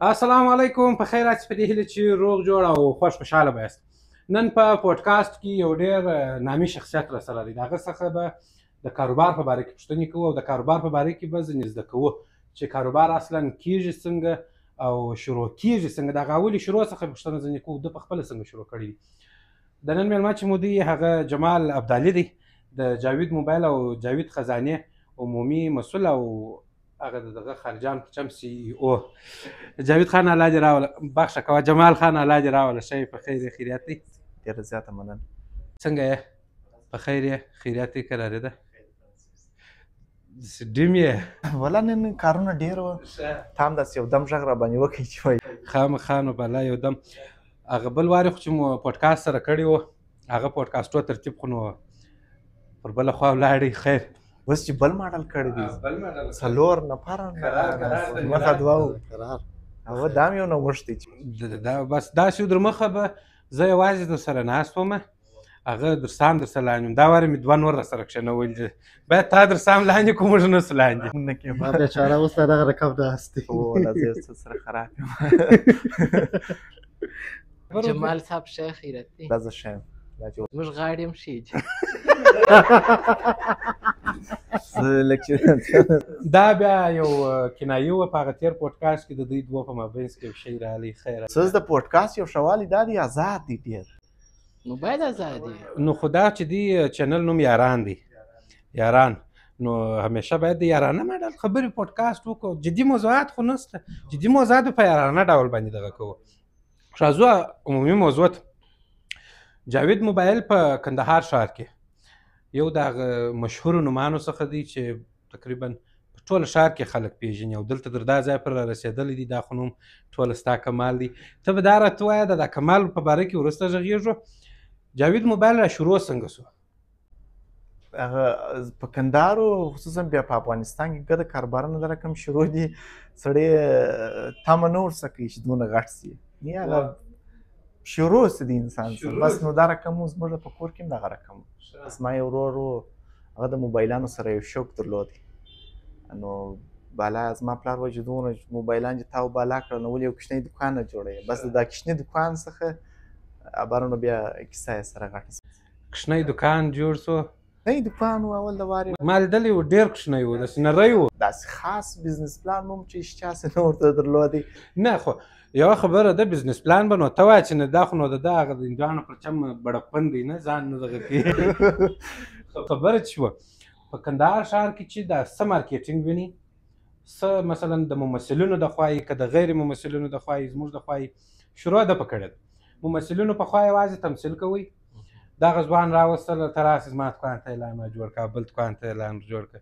السلام علیکم، په خیر راځئ په دې هیله چې روغ جوړ او خوشحاله به یاست. نن په پودکاسټ کې یو ډېر نامي شخصیت راسره دی. د هغه څخه به د کاروبار په باره کې پوښتنې کوو او د کاروبار په باره کې به ځینې زده کوو چې کاروبار اصلا کیږي څنګه او شروع کیږي څنګه. د هغه اولې شروع څخه پوښتنه ځینې کوو، ده په خپله څنګه شروع کړې دي. د نن مېلمه چې مو دی هغه جمال ابدالي دی، د جاوید موبایل او جاوید خزانې عمومي مسؤل او هغه دغه خارجان چم سی او. جاوید خان الله دې راوله، بخښه کوه جمال خان الله دې راوله. ښه په خیر یې، خیریت دی؟ ډېره زیاته مننه. څنګه یې؟ په خیر یې، خیریت یې کرارې ده؟ ډیم یې؟ والله نن کارونه ډېر وه، تا هم داسې یو دم غږ راباندې وکړئ چې وایي خامخا نو بلا یو دم. هغه بل وارې خو چې مو پودکاسټ سره کړی و، هغه پودکاسټو ترتیب خو نو پر بله خوا ولاړی. خیر اوس چې بل ماډل کړی دی، بل ماډل 4 نفره مخه دوه وو. هغه دا هم یو نوښت دی چې دا بس داسې و در مخه به زه یوازې در سره ناست وم، هغه در سام در سره لاندې وم. دا وارې مې دوه نور را سره کښېنولي دي. باید تا در سام لاندې کړو، موږ نسو لاندې. مونږ نه کېږو. ما بیچاره اوس لا دغه رقم ناست دی. والله زه یو څه سره خراب یم. جمال صاحب ښه خیرت دی. دا زه ښه یم، دا جوړ موږ غاړې هم ښې دي. زه لږ چې دا بیا یو کنایي وه په هغه تېر پودکاسټ کې د دوی دوه په مابینځ کې یو شی راغلی. خیر څه د پودکاسټ یو ښه والی دا دی، آزاد دی ډېر. نو باید ازاد وي. نو خو دا چې دی چینل نوم یاران دی، یاران. نو همیشه باید د یارانه ماډل خبرې پودکاسټ وکړو. جدي موضوعات خو نسته، جدي موضوعات په یارانه ډول باندې دغه کوو. راځو عمومي موضوع ته. جاوید موبایل په کندهار ښار کې یو د هغه مشهورو نومانو څخه دی چې تقریبا په ټوله ښار کې خلک پیژني او دلته تر دا ځای پر رارسېدلی دی. دا خو نوم ټوله ستا کمال دی. ته به دا راته ووایه د دا کمال په باره کې وروسته غږېږو. جاوید موبایل را شروع څنګه سو؟ هغه په کندهارو خصوصا بیا په افغانستان کې ګډه کاروبارونه دا رقم شروع دي، سړی تمه نه ورڅه کوي چې دونه غټ سي. نه هغه شروع سي د انسان سره. بس نو دا رقم و زموږ په کور کې هم دغه رقم و. بس ما یو ورور و، هغه د موبایلانو سره یو شوق درلودی. نو بالا زما پلار وایي چې دونه موبایلان چې تا بالا کړه نو ولې یو کوچنی دوکان نه جوړوې. بس د دا کوچني دوکان څخه عباره نو بیا کیسه یې سره غټه سوه. کوچنی دوکان جوړ سو؟ نه دوکان و اول د وارې ما لیدلی و ډېر کوچنی و، داسې نری و. داسې خاص بزنس پلان هم چې هېچ چاسې نه ورته درلودی. نه خو یوه خبره ده، بزنس پلان به نو ته وایه چې نه دا خو نو د ده هغه د هندوانو پر چم بړپن دی، نه ځان نه دغه کوي. خبره چې شوه په کندهار ښار کې چې دا څه مارکیټینګ ویني، څه مثلا د ممثلینو د خوا یې که د غیر ممثلینو د خوا یې زموږ د خوا یې شروع ده په کړې ده. ممثلینو په خوا یوازې تمثیل کوئ، دغه ځوان راوستله ته راسې زما دوکان ته اعلان را جوړ کړه، بل دوکان ته اعلان جوړ کړه،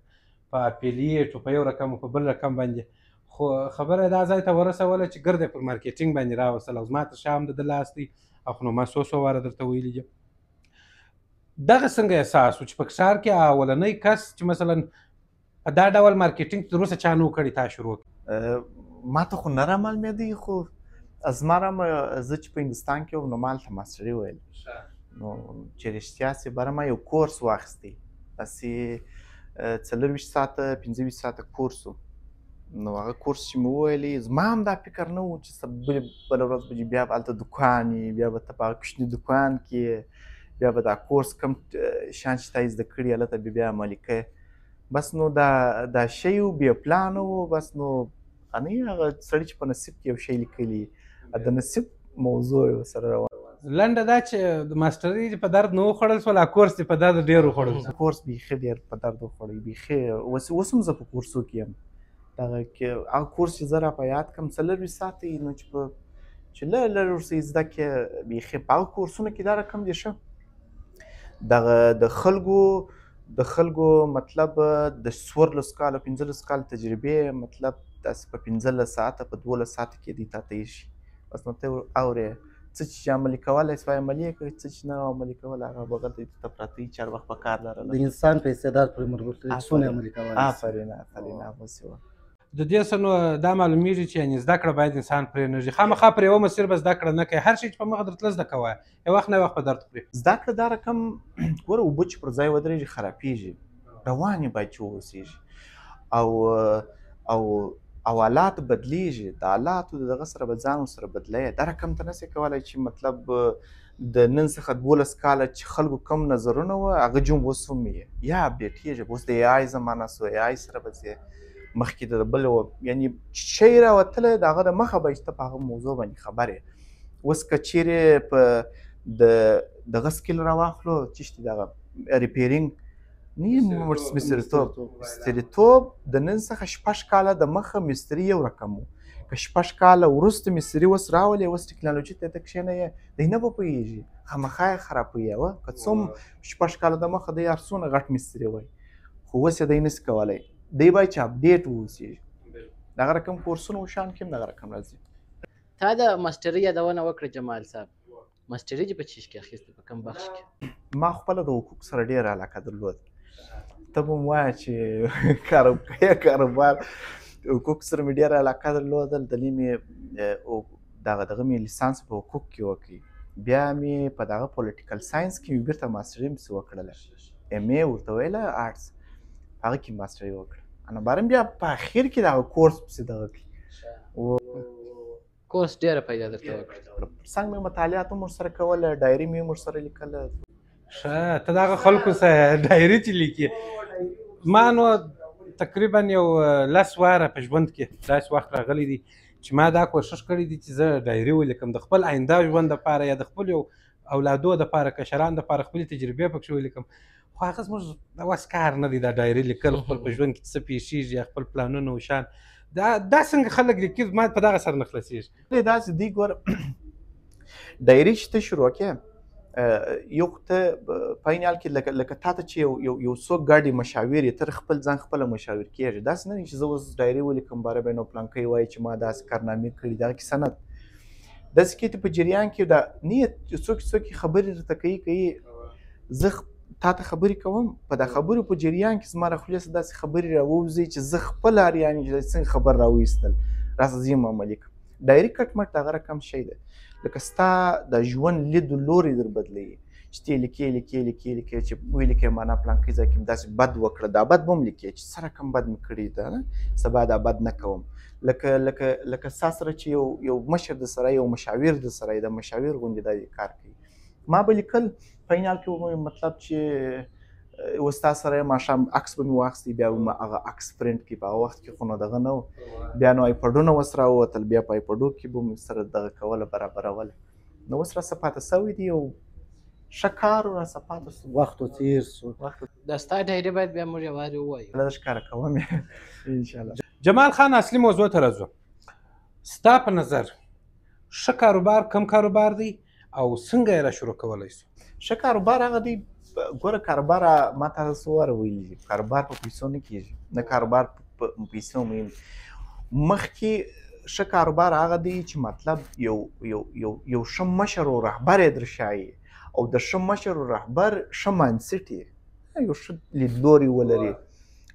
په اپیلیټ په یو رقم په بل رقم باندې. خو خبره دا ځای ته ورسوله چې ګرد یې پر مارکیټینګ باندې راوستل او زما تر شا هم د ده لاس دی. او خو نو ما څو واره درته ویلي دي. دغه څنګه احساس و چې په ښار کې اولنی کس چې مثلا په دا ډول مارکیټینګ تر اوسه چا نه و کړی تا شروع کړي؟ ما ته خو نه رامعلومېدی، خو زما زه چې په هندوستان کې وم نو ما هلته ماسټري ویل. نو چې رښتیا سي بره ما یو کورس واخیستی، داسې 24 ساعته 25 ساعته کورس و. نو هغه کورس چې مې وویلې زما هم دا فکر نه و چې بله ورځ به بیا به هلته دوکان وي، بیا به ته په هغه کوچني دوکان کې بیا به دا کورس کم شیان چې تا یې زده کړي هلته بیا عملي کوې. بس نو دا شی و بې پلانه و. بس نو نه هغه سړي چې په نصیب کې یو شی لیکلي، د نصیب موضوع یې ورسره روانه. لنډه دا چې د ماسټري په درد نه وخوړل سول، کورس دې په درد ډېر وخوړل سو. کورس بیخي ډېر په درد وخوړی، بیخي اوس هم زه په کورسو کې یم. دغه کې هغه کورس چې زه را په یاد کړم 24 ساعته یې، نو چې لږ لږ ورسې زده کړې بیخي په هغه کورسونو کې دا رقم دی ښه. دغه د خلکو مطلب د 14 کالو 15 کالو تجربې مطلب داسې په 15 ساعته په 12 ساعته کې دی تا ته ایښي. بس نو ته اورې څه چې عملي کولی سوای عملي یې کړې، څه چې نه عملي کولی هغه بغل ته پراته وي چې هر وخت په کار لرله. د انسان په استعداد پورې مربوط دی څونه عملي کولی شي. آفرین آفرین هغسې وه. د دې څه نو دا معلومیږي چې یعنې زده کړه باید انسان پرې نه ځي. خامخا پر یوه مسیر به زده کړه نه کوي، هر شی چې په مخه درتله زده کوه، یو وخت نه یو وخت به درد خوري. زده کړه دا رقم ګوره اوبه چې پر ځای ودرېږي خرابېږي، روان یې باید چې واوسېږي. او او حالات بدلیږي د حالاتو د دغه سره به ځان ورسره بدلوې دا رقم ته نسې کولی چې مطلب د نن څخه 12 کاله چې خلکو کم نظرونه وه هغه جوم اوس هم یې یا اپډیټېږي اوس د اے آی زمانه سو اے آی سره به ځې مخکې د بل یعنې شی راوتلی د هغه د مخه به چې ته په هغه موضوع باندې خبر یې اوس که چیرې په دغه سکیل راواخلو چشتي دغه ریپیرینګ نه مستریتوب د نن څخه 6 کاله د مخه مستري یو رقم و که 6 کاله وروسته مستري اوس راولي اوس ټکنالوژي ته ته کښېنوې دی نه به پوهېږي خامخا یې خرابوي که څه هم 6 کاله د مخه دی هر څونه غټ مستري وای خو اوس یې دی نسي کولی دی باید چې اپډیټ واوسېږي دغه رقم کورسونه وشان کې هم دغه رقم راځي تا د ماسټري یادونه وکړه جمال صاحب ماسټري دې په چیش کې اخیسته په کوم بخش کې ما خپله د حقوق سره ډېره علاقه درلوده ته به م وایه چې کاروبار حقوق سره مې ډېره علاقه درلودل دلې مې دغه مې لیسانس په حقوق کې وکړي بیا مې په دغه پولیټیکل ساینس کې مې بېرته ماسټري پسې وکړله ایم ای ورته ویله آرټس هغه کې ماسټري وکړه انا بارم بیا په اخر کې دغه کورس پسې دغه کړي کورس ډېره پیدا درته وکړه څنګه مې مطالعات هم ورسره کوله ډایري مې هم ورسره لیکله ښه ته دغه خلکو سره ډایري چې لیکي ما نو تقریبا یو 10 واره په ژوند کې داسې وخت راغلی دی چې ما دا کوشش کړی دی چې زه ډایري ولیکم د خپل آینده ژوند دپاره یا د خپل یو اولادو دپاره کشرانو دپاره خپلې تجربې پکښې ولیکم خو هغه زموږ د وس کار نه دی دا ډایري لیکل خپل په ژوند کې څه پیښیږي یا خپل پلانونه وشان دا څنګه خلک لیکي ما په دغه سره نه خلاصېږي داسې دی ګوره ډایري چې ته شروع کړې یو ته په عین حال کې لکه تا ته چې یو څوک ګاډي مشاور یې ته خپل ځان خپله مشاور کېږي داسې نه دی چې زه اوس ډایري ولیکم باره به نو پلانکی وایي چې ما داسې کارنامې کړي دغه کیسه نه ده داسې کې ته په جریان کې دا نه څوک خبرې درته کوي زه تا ته خبرې کوم په د خبرو په جریان کې زما له خولې څخه داسې خبرې راووځي چې زه خپله اریانې چې څنګه خبر راوایستل راسه زه یې عملي کړم ډایري کټ مټ دغه رقم شی دی لکه ستا د ژوند لید لوري در بدلوي چې ته لیکې چې ولیکې معنا پلانکي ځای کې داسې بد وکړه دا بد به هم لیکې چې څه رقم بد مې کړي ده سبا دا بد نه کوم لکه ستا سره چې یو مشر د سره یو مشاور د سره د مشاور غوندې دا کار کوي ما به لیکل په عین حال کې مطلب چې اوس تا سره ماښام عکس به مې واخیستی بیا به مې هغه عکس پرنټ کړي په هغه وخت کې خو نو دغه نه و بیا نو آیپډونه اوس راووتل بیا په آیپډو کې به مې سره دغه کوله برابروله نو اوس راسه پاته سوی دی او ښه کار راسه پاته سو وخت تیر سو دا ستا ډایري باید بیا موږ یوازې ووایو زه ښکاره کوم یې انشاءالله جمال خان اصلي موضوع ته راځو ستا په نظر ښه کاروبار کم کاروبار دی او څنګه یې را شروع کولی سو ښه کاروبار هغه دی ګوره کاروبار ما تاسو څه واره ویلي کاروبار په پیسو نه کېږي نه کاروبار په پیسو مهم مخکې ښه کاروبار هغه دی چې مطلب یو ښه مشر و رهبر یې در ښایي او د ښه مشر و رهبر ښه مایندسیټ یې یو ښه لیدلوری ولري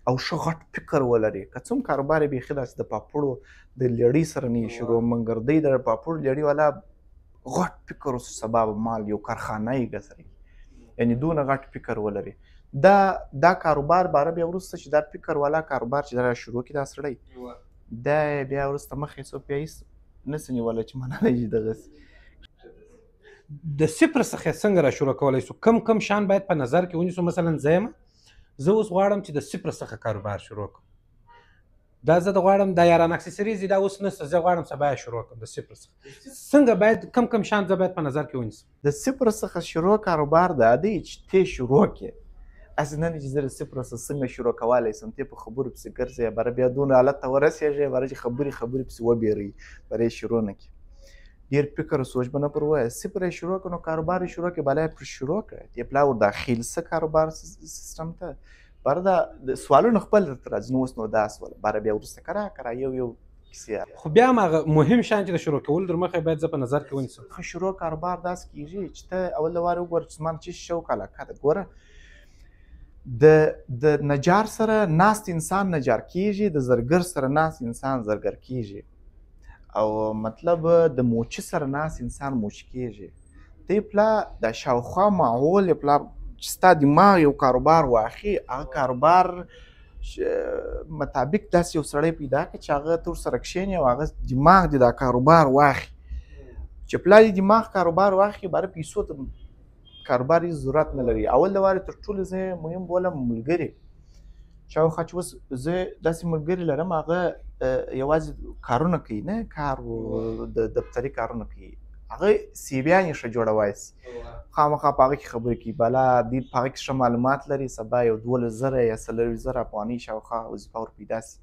او ښه غټ فکر ولري که څه هم کاروبار یې بیخي داسې د پاپړو د لړۍ سره نه یې شروع منګردۍ د پاپړو لړۍ والا غټ فکر اوس سبا مال یو کارخانه یې ګسري یعنی دونه غټ فکر ولري دا کاروبار باره بیا وروسته چې دا فکر والا کاروبار چې دا شروع کړي دا سړی دا بیا وروسته مخې څوک بیا هېڅ نسي نیولی چې منلی شي دغسې د صفر څخه څنګه را شروع کولی سو کم شان باید په نظر کې ونیسو مثلا زه یم زه اوس غواړم چې د صفر څخه کاروبار شروع کړم دا زه د غواړم دا یاران اکسسریز دا اوس نشته زه غواړم سبا یې شروع کړم د صفر څخه څنګه باید کم شان زه باید په نظر کې ونیسم د صفر څخه شروع کاروبار دا دی چې ته شروع کړې هسې نه دی چې زه د صفر څخه څنګه شروع کولی سم ته په خبرو پسې ګرځې بره بیا دونه حالت ته ورسېږې بره چې خبرې پسې وبېروي بره یې شروع نه کړي ډېر فکر و سوچ به نه پر ووایه صفر یې شروع کړه نو کاروبار یې شروع کړې بالا یې پر شروع کړه دې پلا ور داخل څه کاروبار سیستم ته باره دا سوالونه خپل درته راځي نو اوس نو دا سوال باره بیا وروسته کرا یو کیسې خو بیا هم هغه مهم شیان چې د شروع کولو در مخکې باید زه په نظر کې ونیسم ښه شروع کاروبار داسې کېږي چې ته اول د وارې وګوره چې زما نه څه شوق علاقه ده ګوره د نجار سره ناست انسان نجار کېږي د زرګر سره ناست انسان زرګر کېږي او مطلب د موچي سره ناست انسان موچ کېږي دی پلا د شاوخوا ماحول پلا چې ستا دماغ یو کاروبار واخلي هغه کاروبار مطابق داسې یو سړی پیدا کړه چې هغه ته ورسره کښېني او هغه دماغ دې دا کاروبار واخلي چې پلار دې دماغ کاروبار واخلي باره پیسو ته کاروبار هېڅ ضرورت نه لري. اول د وارې تر ټولو زه مهم بولم ملګري شاوخوا چې اوس زه داسې ملګري لرم هغه یوازې کارونه کوي نه کار د دفتري کارونه کوي هغه سیویان یې ښه جوړوای شي خامخا په هغه کې خبرې کوي بالا دې په هغه کې ښه معلومات لري سبا یو 12,000 یا 40,000 افغانۍ شاوخوا وظیفه ور پیدا شي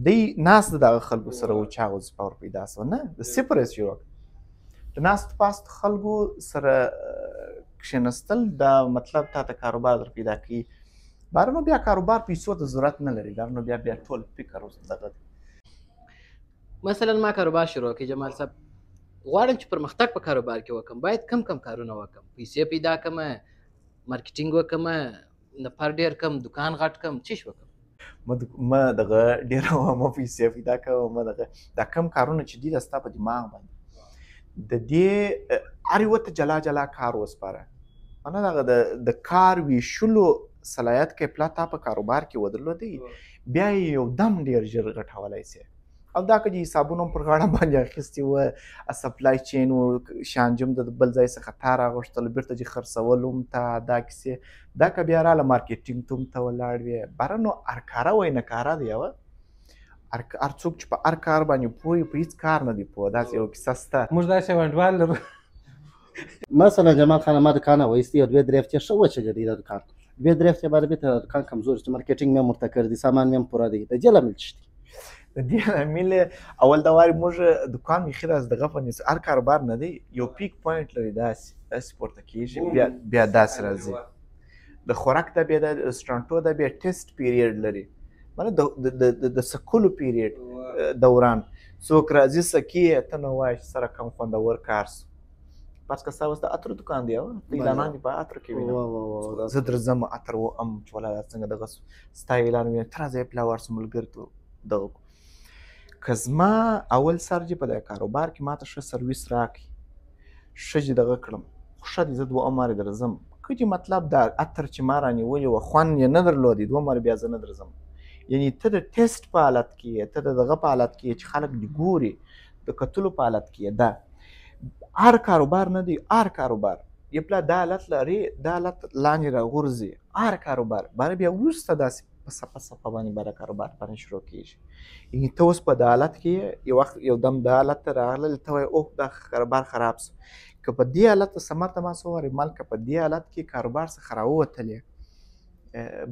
دی ناست د هغه خلکو سره و چې هغه وظیفه ور پیدا شوه نه د صفر یې جوړ د ناستو پاستو خلکو سره کښېنستل دا مطلب تا ته کاروبار در پیدا کوي باره نو بیا کاروبار پیسو ته ضرورت نه لري دا نو بیا ټول فکر دغه مثلا ما کاروبار شروع کړ جمال صاحب غواړم چې پرمختګ په کاروبار کې وکم باید کم کارونه وکم پیسې پیدا کم مارکیټینګ وکم نفر ډیر کم دکان غټ کم چیش وکم ما دغه ډیر ما پیسې پیدا کوم دغه دا کم کارونه چې دي د ستا په دماغ باندې د دې هر یو ته جلا جلا کار وسپاره معنا دغه د کار ویشلو صلاحیت کې پلا تا په کاروبار کې ودرلودی بیا یو دم ډیر ژر غټولای شي او دا که د حسابونو پر غاړه باندې اخیستي وه سپلای چین و شانجم د بل ځای څخه تا راغوښتل بیرته چې خرڅول هم ته دا کیسې دا که بیا راله مارکیټینګ ته هم ته ولاړ وې باره نو هر کاره وایي نه کاره دی یوه هر څوک چې په هر کار باندې پوه وي په هېڅ کار نه دی پوه داسې یو کیسه شته موږ داسې ونډوال لرو مثلا جمال خان ما دکان وایستی او 2 هفتې ښه وچګېدی دا دکان 2 هفتې بعد بېرته دکان کمزور شو مارکیټینګ مې هم ورته کړی سامان مې هم پوره دی د دې لامل څه دی د دې لامل اول د وارې موږ دکان بیخي داسې دغه په هر کاروبار نه دی یو پیک پوینټ لري داسې پورته کېږي بیا داسې راځي د خوراک دا بیا د رسټورانټو دا بیا ټیسټ پیریډ لري مانه د سکولو پیریډ دوران څوک راځي سکي ته نو وایي سره کم خوندور کار سو پس که ستا اوس د عطرو دکان دی اعلانان دي په عطر کې وینم زه درځم عطر وام چې ولاړ څنګه دغه ستا اعلان وینم ته راځه پلا ورسو ملګري ته دغه که زما اول سر چې په دغه کاروبار کې ماته ښه سرویس راکړي ښه چې دغه کړم خو ښه دي زه 2 عمره درځم که چې مطلب دا عطر چې ما رانیولي وه خوند یې نه درلودی 2 عمره بیا زه نه درځم یعنی ته د ټیسټ په حالت کې ته د دغه په حالت کې چې خلک دې ګوري د کتلو په حالت کې دا هر کاروبار نه دی هر کاروبار یې پلا دا حالت لري دا حالت لاندې راغورځي هر کاروبار باره بیا وروسته داسې په صفه باندې باره کاروبار باندې شروع کېږي یعنې ته اوس په دا حالت کې یو وخت یو دم دا حالت ته راغلل ته وایې اوه دا کاروبار خراب سو که په دې حالت ثمر ته ما څه ووایې مال که په دې حالت کې کاروبار څخه راووتلې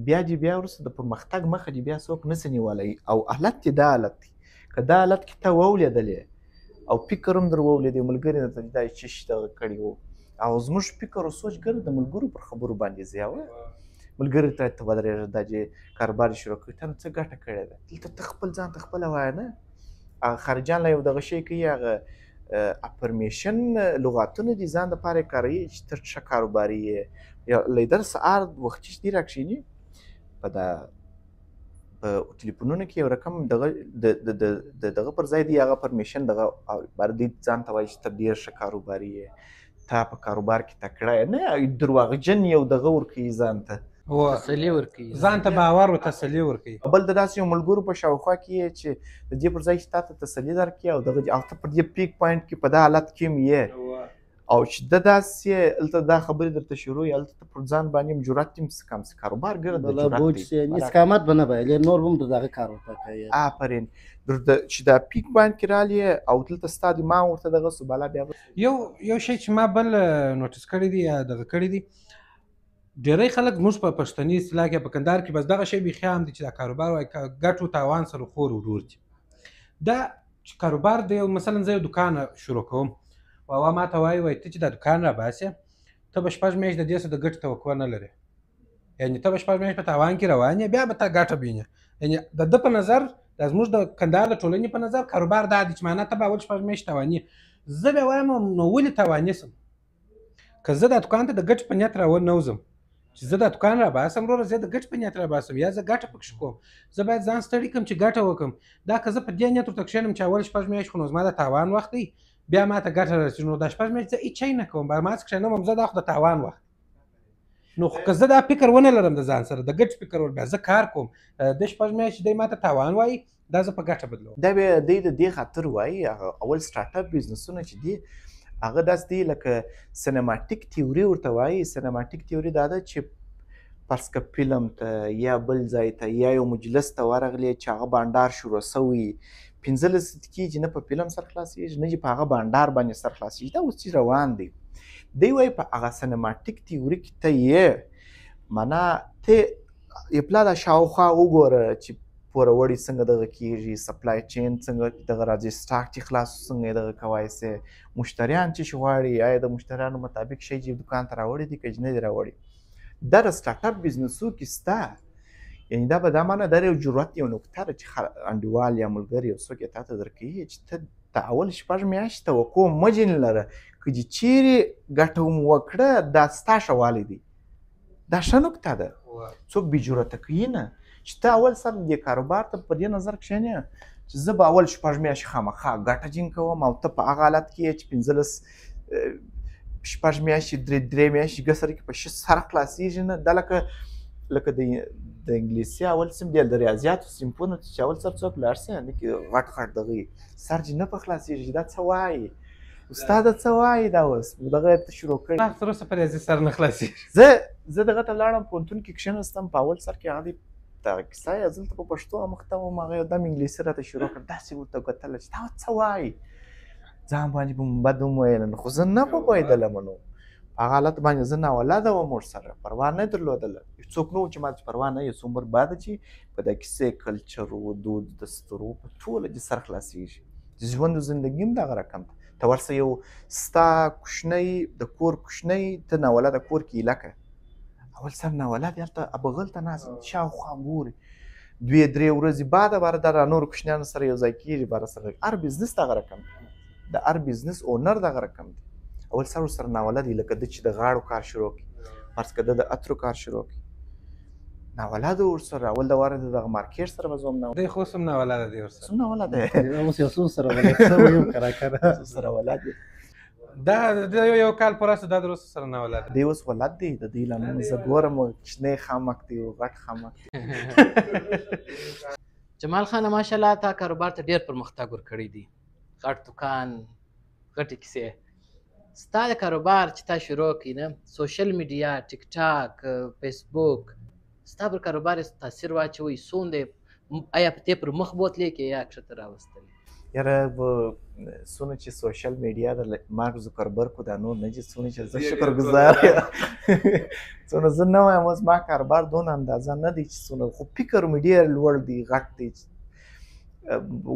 بیا دې بیا وروسته د پرمختګ مخه دې بیا څوک نسي نیولی او حالت دې دا حالت دی که دا حالت کې ته وولیدلې او فکر هم در وولیدې ملګري درته دا چې شي دغه کړي وو او زموږ فکر او سوچ ګر د ملګرو پر خبرو باندې زیاوه ملګري ته ته ودرېږه دا چې کاروبار شروع کړي ته نو څه ګټه کړې ده دلته ته خپل ځان ته خپله وایه نه هغه خارجیان له یو دغه شی کوي هغه افرمیشن لغاتونه دي ځان دپاره یې کاروي چې ته ښه کاروباري یې لیدر سهار وختي چې دې راکښېني په دا په ټلیفونونو کې یو رقم دغه پر ځای دی هغه پرمیشن دغه باره دوی ځان ته وایي چې ته ډېر ښه کاروباري یې تا په کاروبار کې تکړه یې نه درواغجن یو دغه ورکوي ځان ته تسلي ورکوي ځان ته باور او تسلي ورکوي بل د داسې یو ملګرو په شاوخوا کې یې چې د دې پر ځای چې تا ته تسلي درکړي او دغه او ته پر دې پیک پوینټ کې په دا حالت کې هم یې او چې د داسې هلته دا خبرې درته شروع یې هلته ته پر ځان باندې هم جرات هم څه کم څه کاروبار ګره د جرات دی اسکامت به نه بایلې نور به هم د دغه کار ورته کوي آفرین چې دا پیک باندې کې رالې او دلته ستا دماغ ورته دغه سو بالا بیا یو شی چې ما بل نوټس کړی دی یا دغه کړی دی ډېری خلک زموږ په پښتني اصطلاح کې په کندهار کې بس دغه شی بیخي عام دی چې دا کاروبار وایي ګټو تاوان سره خور ورور دي دا چې کاروبار دی مثلا زه یو دکان شروع کوم او ما ته وایي ته چې دا دکان راباسې ته به 6 میاشتې د دې څه د ګټې توقع نه لرې یعنې ته به 6 میاشتې په تاوان کې روان یې بیا به ته ګټه وینې یعنې د ده په نظر دا زموږ د کندهار د ټولنې په نظر کاروبار دا دی چې معنا ته به اول 6 میاشتې توانې زه بیا وایم نو ولې توانې سم که زه دا دکان ته د ګټې په نیت راونوځم چې زه دا دکان راباسم وروره زه د ګټې په نیت راباسم یا زه ګټه پکښې کوم زه باید ځان ستړي کړم چې ګټه وکړم دا که زه په دې نیت ورته کښېنم چې اول 6 میاشتې خو نو زما د تاوان وخت دی بیا ما ته ګټه رسي نو دا 6 میاشتې زه هېڅ شی نه کوم ما څه کښېنم زه دا خو د تاوان وخت نو خو که زه دا فکر ونه لرم د ځان سره د ګټ فکر ور بیا زه کار کوم د شپږ میاشتې دی ماته تاوان وایي دا زه په ګټه بدلوم. دا بیا دی د دې خاطر وایي اول سټارټ اپ بزنسونه چې دي هغه داسې دی لکه سینماټیک تیوري ورته وایي. سینماټیک تیوري دا ده چې فرض که فلم ته یا بل ځای ته یا یو مجلس ته ورغلی چې هغه بانډار شروع سوی 15 کېږي نه په فلم سر خلاصېږي نه چې په هغه بانډار باندې سر خلاصېږي. دا اوس چې روان دی دی وایي په هغه سینماټیک تیوري کې ته یې معنا ته یې پلا دا شاوخوا وګوره چې پوروړي څنګه دغه کېږي سپلای چین څنګه دغه راځي سټاک چې خلاص څنګه یې دغه کوای سې مشتریان چې شي غواړي آیا د مشتریانو مطابق شی چې دکان ته راوړي دي که نه دي راوړي. دا د سټارټ اپ بزنسو کې سته یعنی دا به دا معنی دا یو جرأت یو نکته ده چې انډیوال یا ملګری یو څوک یې تا ته درکوي چې ته د اول 6 میاشتې توقع مه جنې لره که چې چیرې ګټه مو وکړه دا ستا ښه والی دی دا ښه نکته ده. څوک بې جرأته کوي نه چې ته اول سر دې کاروبار ته په دې نظر کښېنې چې زه به اول 6 میاشتې خامخا ګټه جین کوم او ته په هغه حالت کې یې چې 15 میاشتې 3 میاشتې ګسر کې په سر خلاصېږي نه. دا لکه د انګلیسي اول صنف دی د ریاضیاتو صنفونه چې اول سر څوک لاړ شي لکه غټ دغه سر چې نه په خلاصېږي دا څه وایي استاد څه وایي دا اوس دغه شروع کړي تر اوسه په ریاضي سر نه خلاصېږي. زه دغه ته لاړم پوهنتون کې کښېناستم په اول سر کې هغه دغه کیسه یې دلته په پښتو مخته وم هغه یودم انګلیسي راته شروع کړ داسې ورته کتله چې دا څه وایي ځان باندې به مو بد وویل خو زه نه پوهېدلم نو په هغه حالت باندې زه ناولاده وم ورسره پروا نه درلودله څوک نه و چې ما ته پروا نه یې څومره بعده چې په دا کیسې کلچر دود دستورو په ټوله دې سر خلاصېږي ژوند و زندګي هم دغه رقم ته ورسه یو ستا کوشنی د کور کوشنی ته ناولاده کور کې لکه اول سر ناولاد هلته بغل ته ناست شاوخوا ګوري 2-3 ورځې بعده باره دا نورو کوشنیانو سره یو ځای کېږي باره سره هر بزنس دغه رقم دی د هر بزنس اونر دغه رقم دی اول سر ورسره ناولد وي لکه ده چې د غاړو کار شروع کړي فرض که ده د عطرو کار شروع کړي ناولد ورسره اول د واره د دغه مارکېټ سره به زه هم دی خو اوس هم ناولده دی ورسره اوس هم ناولده اوس یو څو سره ولد شوی یم کراکره سره ولد دی دا د یو کال پر راسه دا د اوس سره ناولده دی اوس ولد دی د دوی لمن زه ګورم کوچنی خامک دی او غټ خامک دی. جمال خان ماشاءالله تا کاروبار ته ډېر پرمختګ ورکړی دی غټ دکان غټې کیسې ستا د کاروبار چې تا شروع کړي نه سوشل میډیا ټیک ټاک فیسبوک ستا پر کاروبار تاثیر واچوي څومره آیا په دې پر مخ بوتلی کې یا کښته راوستلی یاره څونه چې سوشل میډیا د مارک زوکربرګ خو دا نور نه چې څونه چې زه شکرګزار یم څونه زه نه وایم اوس ما کاروبار دونه اندازه نه دی چې څونه خو فکر مې ډېر لوړ دی غټ دی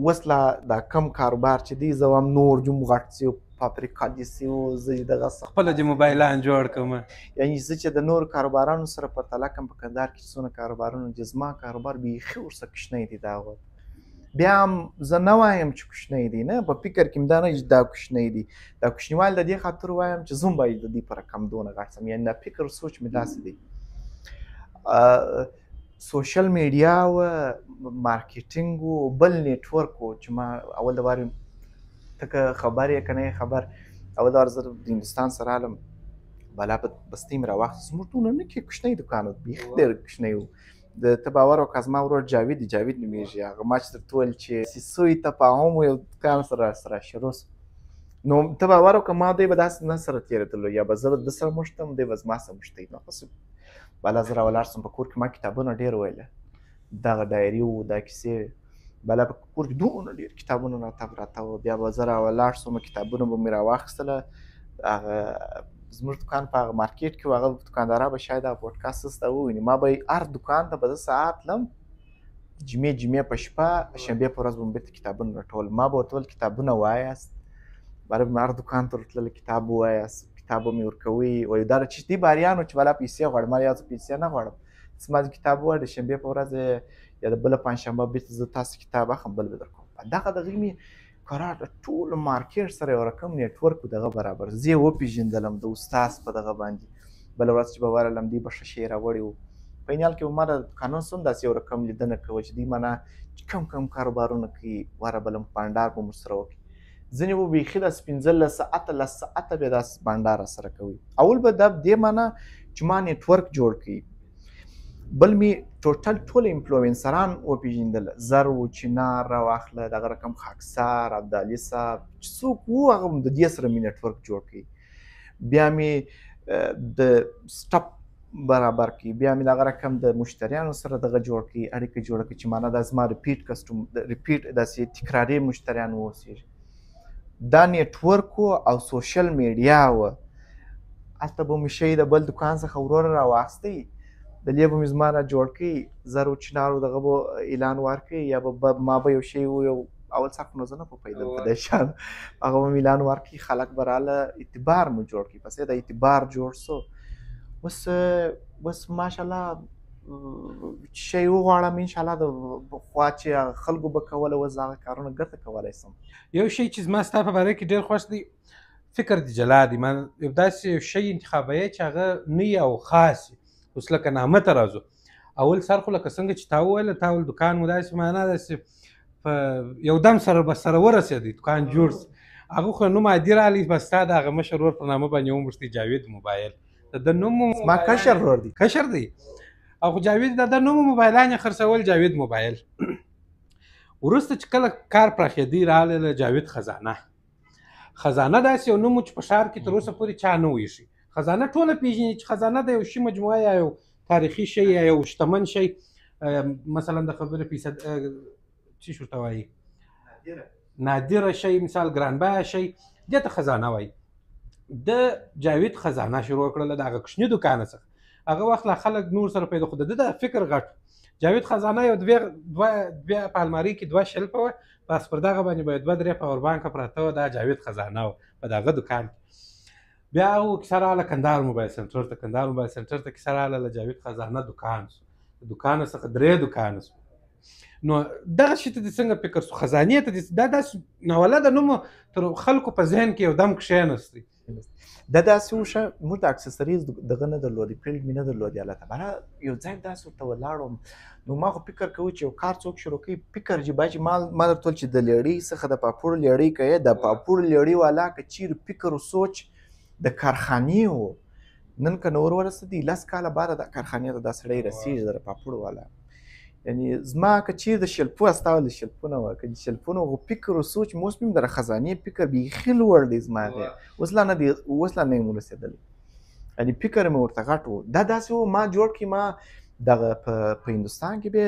اوس لا دا کم کاروبار چې دی زه هم نور جوم غټ سي فابریکه دي سي او زه دغه خپله د موبایلان جوړ کړم یعنې زه چې د نورو کاروبارانو سره پرتله کړم په کندهار کې څونه کاروبارونه چې زما کاروبار بیخي ورسره کوچنی دی دا وخت بیا هم زه نه وایم چې کوچنی دی نه په فکر کې مې دا نه چې دا کوچنی دی دا کوچنیوال د دې خاطر وایم چې زه هم باید د دې په رقم دونه غټ سم یعنې دا فکر سوچ مې داسې دی. سوشل میډیا و مارکیټینګ و بل نیټورک و چې ما اول د وارې ته که خبر یې که نه یې خبر اول د وار زه د هندوستان سره رالم بالا په بستۍ مې راواخیست زموږ ټولنه کې کوچنی دوکان و بیخي ډېر کوچنی و د ته باور وکړه زما ورور جاوید جاوید نومیږي هغه ما چې درته ویل چې سیسوی تفاهم یو دوکان سره شروع نو ته باور وکړه ما دی به داسې نه سره تېرېدلو یا به زه د سره موشتم دی به زما سره موشتی نو خو بالا زه راولاړ سم په کور کې ما کتابونه ډېر ویله دغه ډایري و دا کیسې بالا په کور کې دونه ډېر کتابونه راته وه بیا به زه راولاړ سوم کتابونه به مې راواخیستله هغه زموږ دکان په هغه مارکیټ کې و هغه دکانداران به شاید هغه پوډکاسټ ته وویني ما به هر دکان ته به زه ساعت تلم جمعې په شپه شنبې په ورځ به مې بېرته کتابونه راټول ما به ورته ویل کتابونه وایاست باره به مې هر دکان ته ورتلله کتاب ووایاست کتاب به مې ورکوي وایي دا چې دې باریانو چې والا پیسې غواړم ما یا زه پیسې نه غواړم زما کتاب ووایه د شنبې په ورځ یا د بله پنجشنبه بېرته زه تاسو کتاب اخلم بل به درکوم دغه دغې مې قرار د ټول مارکیټ سره یو رقم نیټورک دغه برابر زه یې وپېژندلم د استاز په دغه باندې بله ورځ چې به ورغلم دوی به ښه شی راوړی وو په این حال کې به ما د قانون سم داسې یو رقم لیدنه کوه چې دوی معنا کم کاروبارونه کوي واره بله بانډار به ورسره وکړي ځینې به بیخي داسې 15 ساعته 10 ساعته بیا داسې بانډار راسره کوي اول به دا دې معنا چې ما نیټورک جوړ کړي. بل می ټول انفلوئنسران وپېژندل، زر و، چنار راواخله، دغه رقم خاکسار، عبدالي صاحب، چې څوک وو هغه د دې سره مې نیټورک جوړ کړي. بیا مې د سټپ برابر کړي، بیا مې دغه رقم د مشتریانو سره دغه جوړ کړي، اړیکه جوړه کړي چې معنا دا زما ریپیټ داسې تکراري مشتریان واوسېږي. دا نیټورک او سوشل میډیا وه. هلته به مې شی د بل دکان څخه وروره راواخیستی، د دې به مې زما را جوړ کړي، زر و چنارو دغه به اعلان ورکړي، یا به ما به یو شی یو اول سخت نو زه نه پوهېدم په دې شیانو، هغه به مې اعلان ورکړي، خلک به راله، اعتبار مو جوړ کړي. پس د اعتبار جوړ سو. اوس ماشاءالله شی وغواړم انشاءالله د پخوا چې خلکو به کوله، اوس هغه کارونه ګټه کولی سم. یو شی چې زما ستا په باره کې ډېر خوښ دی، فکر دې جلا دی. ما یو داسې شی انتخابوي چې هغه نه او خاص وي. اوس لکه نامه ته راځو، اول سر خو لکه څنګه چې تا وویله، تا ول دکان مو داسې معنا داسې په یو دم سره به سره ورسېدی، دکان جوړ سو. هغه خو نوم عادي رالی، بس تا د هغه مشر ورور په نامه باندې وموښتي، جاوید موبایل. د ده نوم ما کشر ورور دی، کشر دی، او خو جاوید د ده نوم موبایلان یې خرڅول جاوید موبایل. وروسته چې کله کار پراخېدی راغله جاوید خزانه. خزانه داسې یو نوم چې په ښار کې تر اوسه پورې چا نه ویښي. خزانه ټوله پیژني چې خزانه د یو شي مجموعه یا یو تاریخي شی یا یو شتمن شی، مثلا د خبرې فیصد څه ورته وایي، نادره شی، مثال ګرانبیه شی، دې ته خزانه وایي. د جاوید خزانه شروع کړله د هغه کوچني دوکانه څخه. هغه وخت لا خلک نور سره پیدا، خو د ده د فکر غټ. جاوید خزانه یو دوه په المارۍ کې 2 شلفه وه، بس پر دغه باندې به 2-3 پاور بانکه پراته وه، دا جاوید خزانه وه په دغه دوکان کې. بیا هغه کیسه راغله کندهار موبایل سنټر ته. کندهار موبایل سنټر ته کیسه راغله له جاوید خزانه دوکان سو. د دوکانه څخه 3 دوکانه سو. نو دغه شي ته دې څنګه فکر سو؟ خزانې ته دا داسې ناولده نوم تر خلکو په ذهن کې یو دم کښېنستی. دا داسې وشه، موږ د اکسسریز دغه نه درلودې، فیلډ مې نه درلودې هلته. بله یو ځای داسې ورته ولاړم، نو ما خو فکر کوي چې یو کار څوک شروع کوي، فکر چې باید ما درته ویل چې د لیړۍ څخه د پاپوړ لیړۍ کوې، د پاپوړ لیړۍ والا که چیرې فکر و سوچ د کارخانې و، نن که نور ورسېدی 10 کاله بعد د کارخانې ته دا سړی رسېږي د پاپوړ والا. یعنی زما که چیرې د شلپو استاول د شلپو نه وه، که د شلپو نه و فکر و سوچ مې اوس مې د خزانې فکر بیخي لوړ دی زما دی، اوس لا نه یم ورسېدلی. یعنی فکر مې ورته غټ و. دا داسې و ما جوړ کړي، ما دغه په هندوستان کې بیا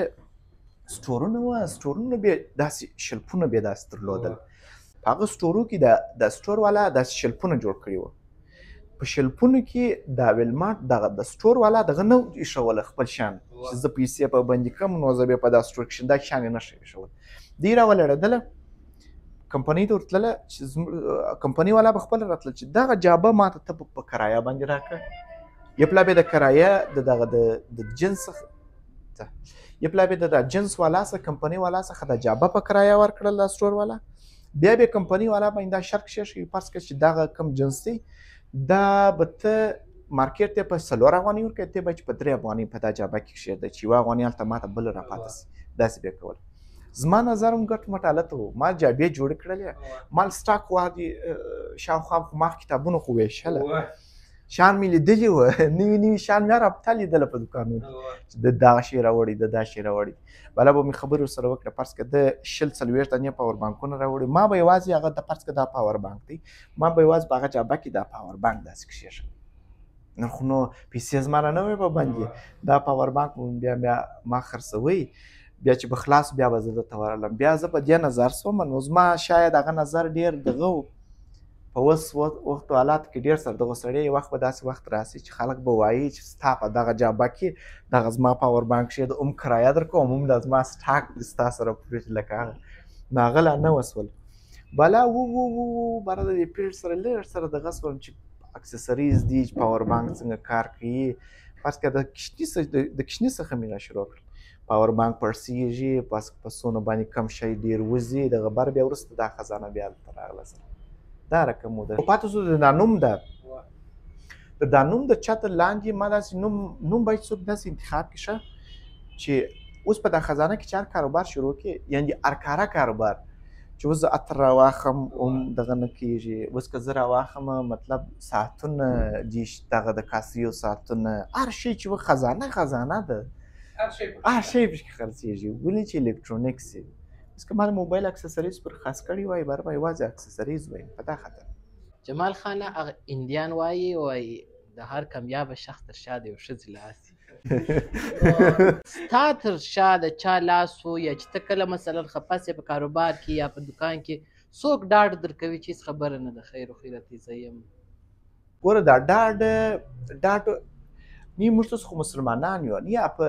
سټورونه وه، سټورونه بیا داسې شلپونه بیا داسې درلودل. په هغه سټورو کې د سټور والا داسې شلپونه جوړ کړي وه. په شلپونو کې د ویلمارټ دغه د سټور والا دغه نه ایښوله خپل شیان، چې زه پیسې په بندي کړم نو زه بیا په دا سټور کې دا شیان یې نه شي ایښول. دی راولړېدله، کمپنۍ ته ورتلله، چې کمپنۍ والا به خپله راتله چې دغه جابه ماته ته په کرایه باندې راکړه. یو پلا بیا د کرایه د دغه د جنس یو پلا بیا د جنس والا څخه کمپنۍ والا څخه د جابه په کرایه ورکړل د سټور والا. بیا کمپنۍ والا باندې دا شرط کېښی، فرض کړه چې دغه کم جنس دی دا به ته مارکیټ ته په 4 افغانۍ ورکوې، ته به چې په 3 افغانۍ په دا جابه کې کښېږده، چې 1 افغانۍ هلته ماته بله راپاته سي. داسې بیا کول. زما نظر هم ګټ مټ هلته و. ما جابې جوړې کړلې، مال سټاک وادي شاوخوا ما کتابونه خو ویشله، شیان مې لیدلي وه، نوي شیان مې رابطه لیدله په دوکانونو چې د دغه شی راوړي، د دا شی راوړي. بله به مې خبرې ورسره وکړه، فرض کړه د 40-40 دانې پاور بانکونه راوړي، ما به یوازې هغه د فرض کړه دا پاور بانک دی، ما به یوازې په هغه جابه کې دا پاور بانک داسې کښېږم. نو خو نو پیسې زما را نه وې په باندې، دا پاور بانک بیا ما خرڅوی، بیا چې به خلاص بیا به زه درته ورغلم. بیا زه په دې نظر سوم، نو زما شاید هغه نظر ډېر دغه و. په اوس وخت و حالاتو کې ډېر سره دغه سړی یو وخت به داسې وخت راسي چې خلک به وایي چې ستا په دغه جابه کې دغه زما پاور بانک کښېږده، هم کرایه درکوم، هم دا زما سټاک دې ستا سره پورې لکه هغه. نو هغه لا نه وسول. بالا باره د دې پیریډ سره لږ سره دغه سوم چې اکسسریز دي، چې پاور بانک څنګه کار کوي. فرض کړه د کشني څخه مې را شروع کړل، پاور بانک پړسېږي، په څونه باندې کم شی ډېر وځي، دغه بر بیا وروسته دا خزانه بیا هلته راغله سره. دا رقم و ده. پاتې سو د دا نوم ده، د دا نوم د چته لاندې ما داسې نوم باید څوک داسې انتخاب کړي شه چې اوس په دا خزانه کې چې هر کاروبار شروع کړي، یعنې هر کاره کاروبار چې اوس زه عطر راواخلم هم دغه نه کېږي. اوس که زه راواخلم مطلب ساعتونه دغه د کاسیو ساعتونه هر شی چې و خزانه ده، هر شی پکې خرڅېږي. ولې چې الکترونیکس یې اوس که ما د موبایل اکسسریز پر خاص کړي وای بر به یوازې اکسسریز وایم په دا خاطر. جمال خان هغه اندیان وایي د هر کامیابه شخص تر شا د یو ښځې لاس وي. ستا تر شا د چا لاس و یا چې ته کله مثلا خفه سې په کاروبار کې یا په دکان کې څوک ډاډ درکوي چې هېڅ خبره نه ده خیر و خیرت زه یم؟ ګوره دا ډاډ نه موږ تاسو خو مسلمانان یو یا په